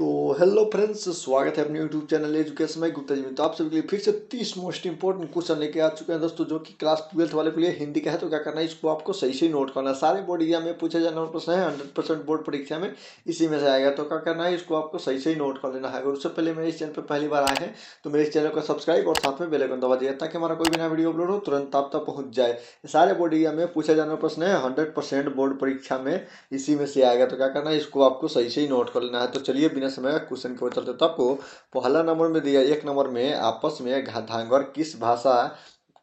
तो hello friends, स्वागत है अपने यूट्यूब चैनल एजुकेशन में गुप्ता जी में। तो आप सभी के लिए फिर से 30 मोस्ट इंपॉर्टेंट क्वेश्चन लेके आ चुके हैं दोस्तों, जो कि क्लास 12th वाले के लिए हिंदी का है। तो क्या करना है, इसको आपको सही से नोट करना है। सारे बोर्ड एग्जाम में पूछे जाने वाले प्रश्न है, 100% बोर्ड परीक्षा में इसी में से आएगा। तो क्या करना है, इसको आपको सही से ही नोट कर लेना है। अगर उससे पहले मेरे इस चैनल पर पहली बार आए हैं तो मेरे इस चैनल को सब्सक्राइब और साथ में बेल आइकन दबा दिया, ताकि हमारा कोई भी नया वीडियो अपलोड हो तुरंत आप तक पहुंच जाए। सारे बोर्ड एग्जाम में पूछे जाने वाले प्रश्न है, 100% बोर्ड परीक्षा में इसी में से आएगा। तो क्या करना है, इसको आपको सही से ही नोट कर लेना है। तो चलिए बिना समय क्वेश्चन के चलते। तो आपको पहला नंबर में दिया, एक नंबर में आपस में धांगर किस भाषा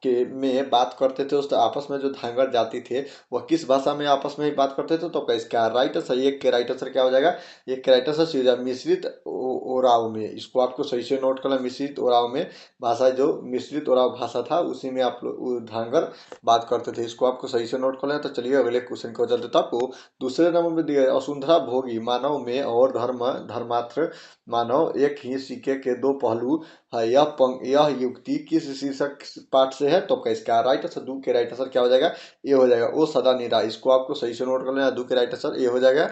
के में बात करते थे। उस आपस में जो धांगर जाति थे वह किस भाषा में आपस में ही बात करते थे। तो इसका राइट आंसर, एक के राइट आंसर क्या हो जाएगा, एक के राइट आंसर सीधा मिश्रित ओराव में। इसको आपको सही से नोट करना, मिश्रित ओराव में भाषा, जो मिश्रित ओराव भाषा था उसी में आप लोग धांगर बात करते थे। इसको आपको सही से नोट कर लेना। तो चलिए अगले क्वेश्चन को चलते। तो आपको दूसरे नंबर में दिया, वसुंधरा भोगी मानव में और धर्मात्र मानव एक ही सिक्के के दो पहलू है। यह युक्ति किस शीर्षक पाठ से है। तो इसका राइट आंसर, दो के राइट आंसर क्या हो जाएगा, ये हो जाएगा ओ सदा निरा। इसको आपको सही से नोट कर लेना, दो के राइट आंसर ये हो जाएगा।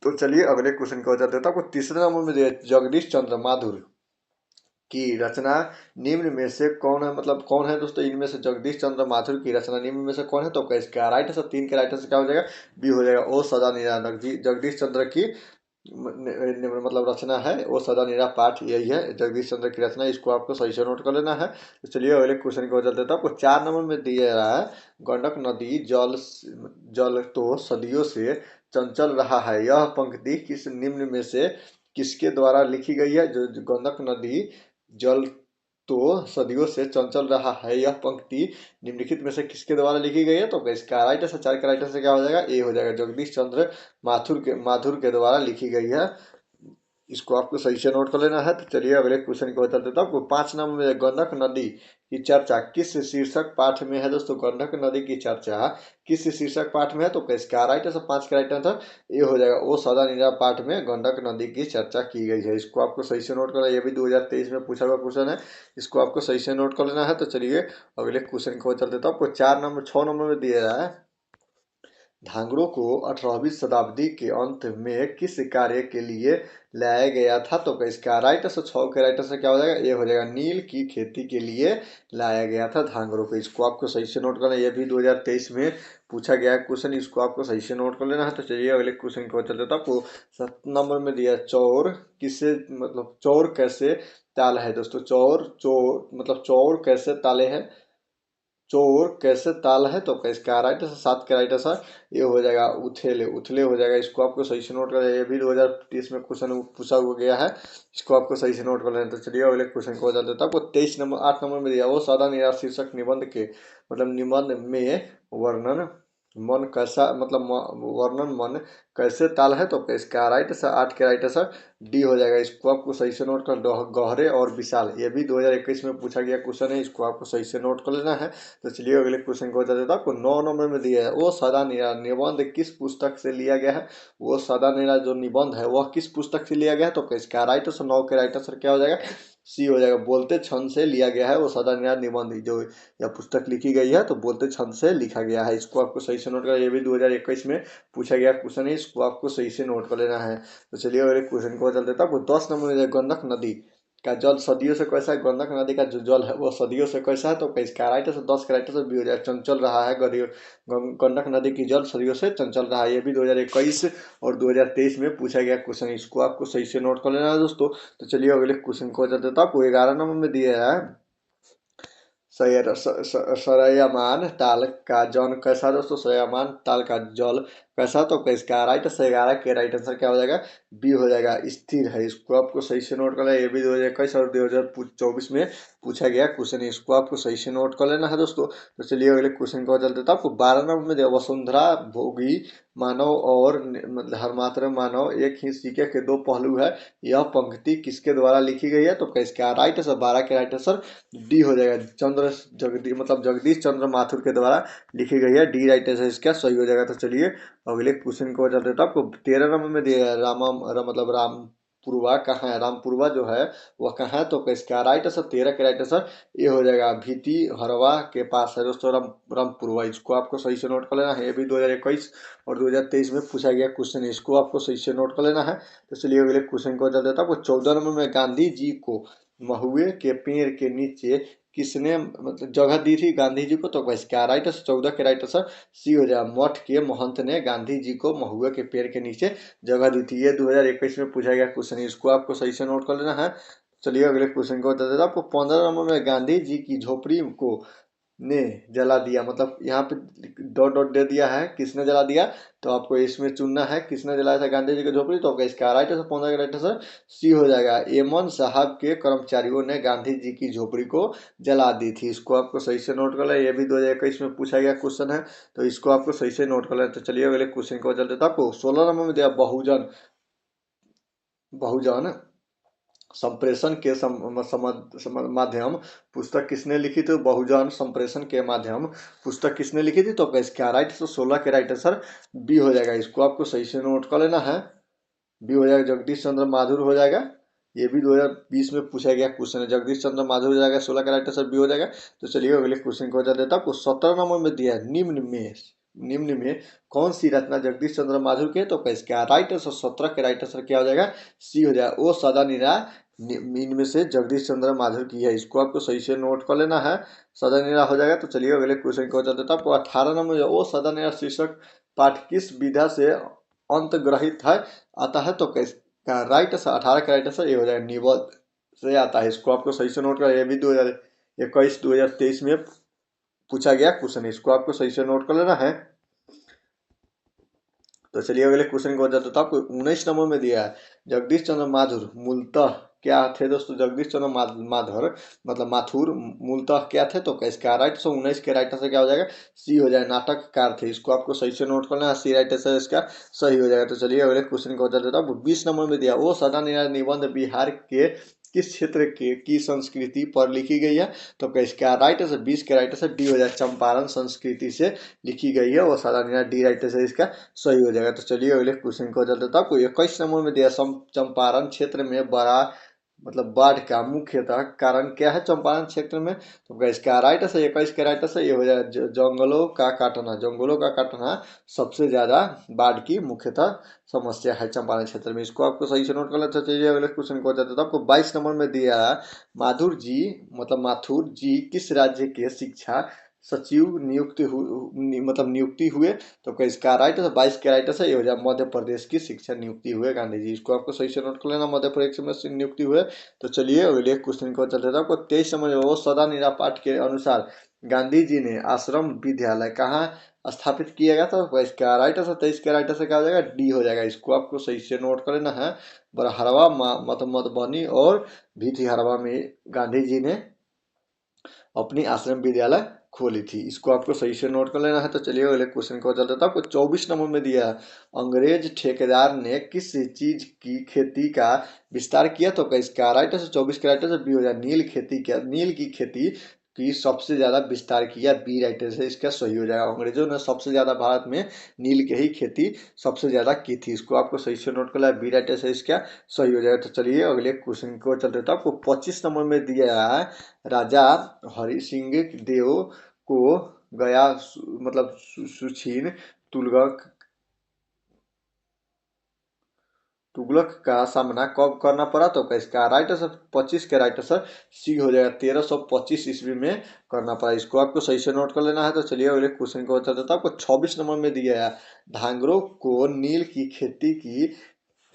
तो चलिए अगले क्वेश्चन को चलते हैं। आपको तीसरे नंबर में दिया, जगदीश चंद्र माथुर की रचना निम्न में से कौन है। मतलब कौन है दोस्तों, इनमें से जगदीश चंद्र माथुर की रचना निम्न में से कौन है। तो इसका राइट आंसर, तीन के राइट आंसर क्या हो जाएगा, बी हो जाएगा ओ सदा निरा। जगदीश चंद्र की मतलब रचना है वो सदा निरा पाठ यही है, जगदीश चंद्र की रचना। इसको आपको सही से नोट कर लेना है। तो चलिए अगले क्वेश्चन को चलते हैं। आपको 4 नंबर में दिया रहा है, गंडक नदी जल जल तो सदियों से चंचल रहा है। यह पंक्ति किस निम्न में से किसके द्वारा लिखी गई है। जो गंडक नदी जल तो सदियों से चंचल रहा है, यह पंक्ति निम्नलिखित में से किसके द्वारा लिखी गई है। तो इसका राइट आंसर, 4 का राइट आंसर क्या हो जाएगा, ए हो जाएगा, जगदीश चंद्र माथुर के द्वारा लिखी गई है। इसको आपको सही से नोट कर लेना है। तो चलिए अगले क्वेश्चन को चलते। तो आपको 5 नंबर में, गंडक नदी की चर्चा किस शीर्षक पाठ में है। दोस्तों गंडक नदी की चर्चा किस शीर्षक पाठ में है। तो इसका राइट आंसर, 5 का राइट आंसर ये हो जाएगा, वो सदा निरा पाठ में गंडक नदी की चर्चा की गई है। इसको आपको सही से नोट करना, ये भी 2023 में पूछा हुआ क्वेश्चन है। इसको आपको सही से नोट कर लेना है। तो चलिए अगले क्वेश्चन को चलते। तो आपको 6 नंबर में दिया रहा है, धांगड़ों को 18वीं शताब्दी के अंत में किस कार्य के लिए लाया गया था। तो इसका राइट आंसर, 6 के राइट आंसर क्या हो जाएगा, ये हो जाएगा, नील की खेती के लिए लाया गया था धांगड़ों को। इसको आपको सही से नोट करना, ये भी 2023 में पूछा गया क्वेश्चन। इसको आपको सही से नोट कर लेना है। तो चलिए अगले क्वेश्चन को चलते। तो आपको 7 नंबर में दिया, चौर किसे मतलब चौर कैसे ताल है। दोस्तों चौर चौर मतलब चौर कैसे ताले है, चोर कैसे ताल है। तो इसका राइट आंसर, 7 का राइट आंसर ये हो जाएगा, उथेले उथले हो जाएगा। इसको आपको सही से नोट कर, ये भी 2030 में क्वेश्चन पूछा हुआ गया है। इसको आपको सही से नोट कर लेना। तो चलिए अगले क्वेश्चन को चलते हैं। आपको 23 नंबर 8 नंबर में दिया, वो सादा निरा शीर्षक निबंध के मतलब निबंध में वर्णन मन कैसा मतलब वर्णन मन कैसे ताल है। तो इसका राइट आंसर, 8 के राइट आंसर डी हो जाएगा। इसको आपको सही से नोट कर, गहरे और विशाल, ये भी 2021 में पूछा गया क्वेश्चन है। इसको आपको सही से नोट कर लेना है। तो चलिए अगले क्वेश्चन को बता देता हूँ। आपको 9 नंबर में दिया है, वो सदा निरा निबंध किस पुस्तक से लिया गया है। वो सदा निरा जो निबंध है वह किस पुस्तक से लिया गया है। तो इसका राइट आंसर, 9 के राइट आंसर क्या हो जाएगा, सी हो जाएगा, बोलते छंद से लिया गया है। वो सदा निरा निबंध जो यह पुस्तक लिखी गई है तो बोलते छंद से लिखा गया है। इसको आपको सही से नोट कर, ये भी 2021 में पूछा गया क्वेश्चन है। इसको आपको सही से नोट कर लेना है। तो चलिए अगले क्वेश्चन को चल देता हूँ। आपको 10 नंबर में, गंडक नदी का जल सदियों से कैसा है। गंडक नदी का जो जल है वो सदियों से कैसा है। तो इसका राइट आंसर, 10 का राइट आंसर भी हो जाए, चंचल रहा है। गंडक नदी की जल सदियों से चंचल रहा है। ये भी 2021 और 2023 में पूछा गया क्वेश्चन। इसको आपको सही से नोट कर लेना है दोस्तों। तो चलिए अगले क्वेश्चन को चलते हैं। आपको 11 नंबर में दिया है, सरयामान ताल का जल कैसा। दोस्तों सरयामान ताल का जल कैसा। तो इसका राइट आंसर, 11 के राइट आंसर क्या हो जाएगा, बी हो जाएगा, स्थिर है। इसको आपको सही से नोट कर लेना, ये भी 2021 और 2024 में पूछा गया क्वेश्चन है। इसको आपको सही से नोट कर लेना है दोस्तों। तो चलिए अगले क्वेश्चन को चलते। तो आपको 12 नंबर में दिया, वसुंधरा भोगी मानव और धर्मात्र मानव एक ही सिक्के के दो पहलू है, यह पंक्ति किसके द्वारा लिखी गई है। तो इसका राइट आंसर, 12 के राइट आंसर डी हो जाएगा, जगदीश चंद्र माथुर के द्वारा लिखी गई है। डी राइट आंसर इसका सही हो जाएगा। तो चलिए अगले क्वेश्चन को चलते हैं। तो आपको 13 नंबर में दिया है, रामपुरवा कहाँ है, रामपुरवा जो है वह कहाँ है, तो इसका राइट आंसर 13 के राइट आंसर ये हो जाएगा भीती हरवा के पास है दोस्तों रामपुरवा। इसको आपको सही से नोट कर लेना है। ये भी 2021 और 2023 में पूछा गया क्वेश्चन है, इसको आपको सही से नोट कर लेना है। तो चलिए अगले क्वेश्चन को चल देता हूँ। 14 नंबर में गांधी जी को महुए के पेड़ के नीचे किसने मतलब जगह दी थी गांधी जी को, तो इसका राइट आंसर 14 के राइट आंसर सी हो जाएगा। मठ के महंत ने गांधी जी को महुए के पेड़ के नीचे जगह दी थी। ये 2021 में पूछा गया क्वेश्चन है, इसको आपको सही से नोट कर लेना है। चलिए अगले क्वेश्चन को बता देता हूँ। आपको 15 नंबर में गांधी जी की झोपड़ी को ने जला दिया, मतलब यहाँ पे डॉट डॉट दे दिया है किसने जला दिया, तो आपको इसमें चुनना है किसने जलाया था गांधी जी की झोपड़ी, तो इसका राइट आंसर 15 का राइट आंसर सी हो जाएगा। एमन साहब के कर्मचारियों ने गांधी जी की झोपड़ी को जला दी थी। इसको आपको सही से नोट कर लें, ये भी 2021 में पूछा गया क्वेश्चन है, तो इसको आपको सही से नोट कर लें। तो चलिए अगले क्वेश्चन को चल देता आपको 16 नंबर में दिया बहुजन बहुजन संप्रेषण के माध्यम पुस्तक किसने लिखी थी, बहुजन संप्रेषण के माध्यम पुस्तक किसने लिखी थी, तो इसका राइट आंसर 16 के राइट आंसर बी हो जाएगा। इसको आपको सही से नोट कर लेना है, बी हो जाएगा। जगदीश चंद्र माथुर हो जाएगा, ये भी 2020 में पूछा गया क्वेश्चन है। जगदीश चंद्र माथुर हो जाएगा, 16 का राइट आंसर बी हो जाएगा। तो चलिए अगले क्वेश्चन को बता देता हूँ। 17 नंबर में दिया है निम्न में कौन सी रचना जगदीश चंद्र माथुर के, तो इसका राइट आंसर 17 के राइट आंसर क्या हो जाएगा, सी हो जाएगा। ओ सदा निरा इनमें से जगदीश चंद्र माथुर की है। इसको आपको सही से नोट कर लेना है, सदा निरा हो जाएगा। तो चलिए अगले क्वेश्चन को बता देता हूँ। 18 नंबर ओ सदा निरा शीर्षक पाठ किस विधा से अंतग्रहित है आता है, तो इसका राइट आंसर 18 का राइट आंसर ये हो जाएगा, निबंध से आता है। इसको आपको सही से नोट कर, ये भी 2021 2023 में पूछा गया क्वेश्चन है, इसको आपको सही से नोट कर लेना है। तो चलिए अगले क्वेश्चन को बता देता हूँ। आपको 19 नंबर में दिया है जगदीश चंद्र माथुर मूलतः क्या थे दोस्तों, जगदीश चंद्र माथुर मतलब माथुर मूलतः क्या थे, तो इसका राइट आंसर 19 के राइट आंसर क्या हो जाएगा, सी हो जाएगा, नाटककार थे। इसको आपको सही से नोट करना है, सी राइट आंसर इसका सही हो जाएगा। तो चलिए अगले क्वेश्चन को बता देता हूँ। 20 नंबर में दिया वो सदा निबंध बिहार के किस क्षेत्र के की संस्कृति पर लिखी गई है, तो इसका राइट आंसर 20 के राइट आंसर डी हो जाएगा, चंपारण संस्कृति से लिखी गई है, वो साधारण डी राइट आंसर इसका सही हो जाएगा। तो चलिए अगले क्वेश्चन को चल देता हूँ। 21 नंबर में दिया चंपारण क्षेत्र में बड़ा मतलब बाढ़ का मुख्यतः कारण क्या है चंपारण क्षेत्र में, तो इसका राइट आंसर 21 का राइट आंसर ये हो जाएगा, जंगलों का काटना सबसे ज्यादा बाढ़ की मुख्यतः समस्या है चंपारण क्षेत्र में। इसको आपको सही से नोट कर लेते चलिए अगले क्वेश्चन को देता हूँ। आपको 22 नंबर में दिया है माथुर जी किस राज्य के शिक्षा सचिव नियुक्ति हुए, तो इसका राइट आंसर 22 के राइट आंसर ये हो जाए, मध्य प्रदेश की शिक्षा नियुक्ति हुए गांधी जी। इसको आपको सही से नोट कर लेना, मध्य प्रदेश में नियुक्ति हुए। तो चलिए अगले क्वेश्चन को चल रहा है। आपको 23 समझ वो सदा निरा पाठ के अनुसार गांधी जी ने आश्रम विद्यालय कहाँ स्थापित किया गया था, इसका राइट आंसर 23 का राइट आंसर क्या हो जाएगा, डी हो जाएगा। इसको आपको सही से नोट कर लेना है। बरहरवा मधुबनी और भितिहरवा में गांधी जी ने अपनी आश्रम विद्यालय खोली थी। इसको आपको सही से नोट कर लेना है। तो चलिए अगले क्वेश्चन को चल देता हूँ। आपको 24 नंबर में दिया है अंग्रेज ठेकेदार ने किस चीज की खेती का विस्तार किया, तो इसका राइट आंसर 24 का राइट आंसर बी हो जाए, नील की खेती की सबसे ज्यादा विस्तार किया, बी राइट आंसर इसका सही हो जाएगा। अंग्रेजों ने सबसे ज्यादा भारत में नील के ही खेती सबसे ज्यादा की थी। इसको आपको सही से नोट कर लिया, बी राइट आंसर इसका सही हो जाएगा। तो चलिए अगले क्वेश्चन को चल देता हूँ। आपको 25 नंबर में दिया है राजा हरि सिंह देव को गया मतलब सुछीन तुगलक का सामना कब करना पड़ा, तो इसका राइट आंसर 25 के राइट आंसर सी हो जाएगा, 1325 ईस्वी में करना पड़ा। इसको आपको सही से नोट कर लेना है। तो चलिए अगले क्वेश्चन को बता देता हूँ। आपको 26 नंबर में दिया है धांगरों को नील की खेती की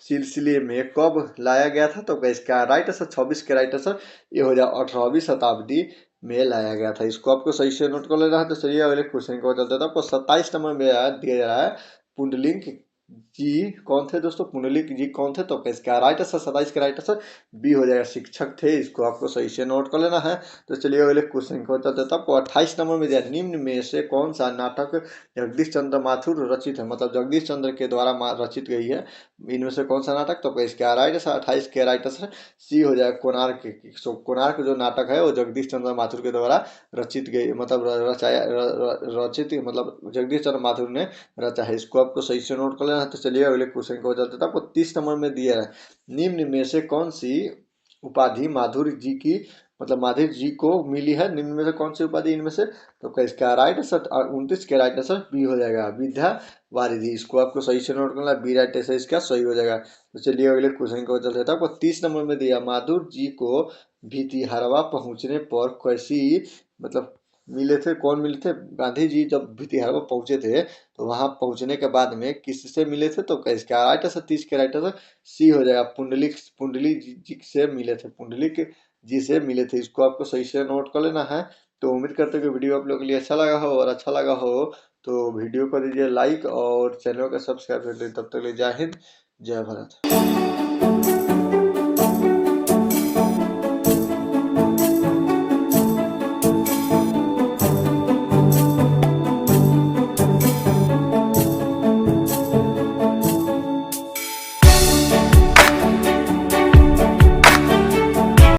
सिलसिले में कब लाया गया था, तो इसका राइट आंसर 26 के राइट आंसर ये हो जाए, 18वीं शताब्दी में लाया गया था। इसको आपको सही से नोट कर लेना है। तो चलिए अगले क्वेश्चन को बता देता हूँ। आपको 27 नंबर में दिया जा रहा है पुंडलिक जी कौन थे दोस्तों, पुंडलिक जी कौन थे, तो इसका राइट आंसर 27 का राइट आंसर बी हो जाएगा, शिक्षक थे। इसको आपको सही से नोट कर लेना है। तो चलिए अगले क्वेश्चन को बता देता हूँ। आपको 28 नंबर में दिया निम्न में से कौन सा नाटक जगदीश चंद्र माथुर रचित है, मतलब जगदीश चंद्र के द्वारा रचित गई है, इनमें से कौन सा नाटक, तो इसका राइट आंसर 28 के राइट आंसर सी हो जाएगा, कोणार्क जो नाटक है वो जगदीश चंद्र माथुर के द्वारा रचित गई मतलब रचित मतलब जगदीश चंद्र माथुर ने रचा है। इसको आपको सही से नोट कर लेना। करना है। तो चलिए अगले क्वेश्चन को चलते हैं। आपको 30 नंबर में दिया है, निम्न में से कौन सी उपाधि माधुरी जी की, मतलब माधुरी जी को मिली है, निम्न में से कौन सी उपाधि इनमें से, तो इसका राइट आंसर 29 के राइट आंसर बी हो जाएगा, विद्या वारिधि। इसको आपको सही से नोट करना है, बी राइट आंसर इसका सही हो जाएगा। तो चलिए अगले क्वेश्चन को चलते हैं। आपको 30 नंबर में दिया, माधुरी जी को भितिहरवा पहुंचने पर कैसी, मतलब मिले थे, कौन मिले थे, गांधी जी जब भितिहरवा पहुंचे थे तो वहां पहुंचने के बाद में किससे मिले थे, तो इसका राइट आंसर 30 के राइट आंसर सी हो जाएगा, पुंडलिक, पुंडलिक जी से मिले थे, पुंडलिक जी से मिले थे। इसको आपको सही से नोट कर लेना है। तो उम्मीद करते हैं कि वीडियो आप लोगों के लिए अच्छा लगा हो, और अच्छा लगा हो तो वीडियो को दीजिए लाइक और चैनल को सब्सक्राइब कर लीजिए। तब तक के लिए जय हिंद, जय भारत।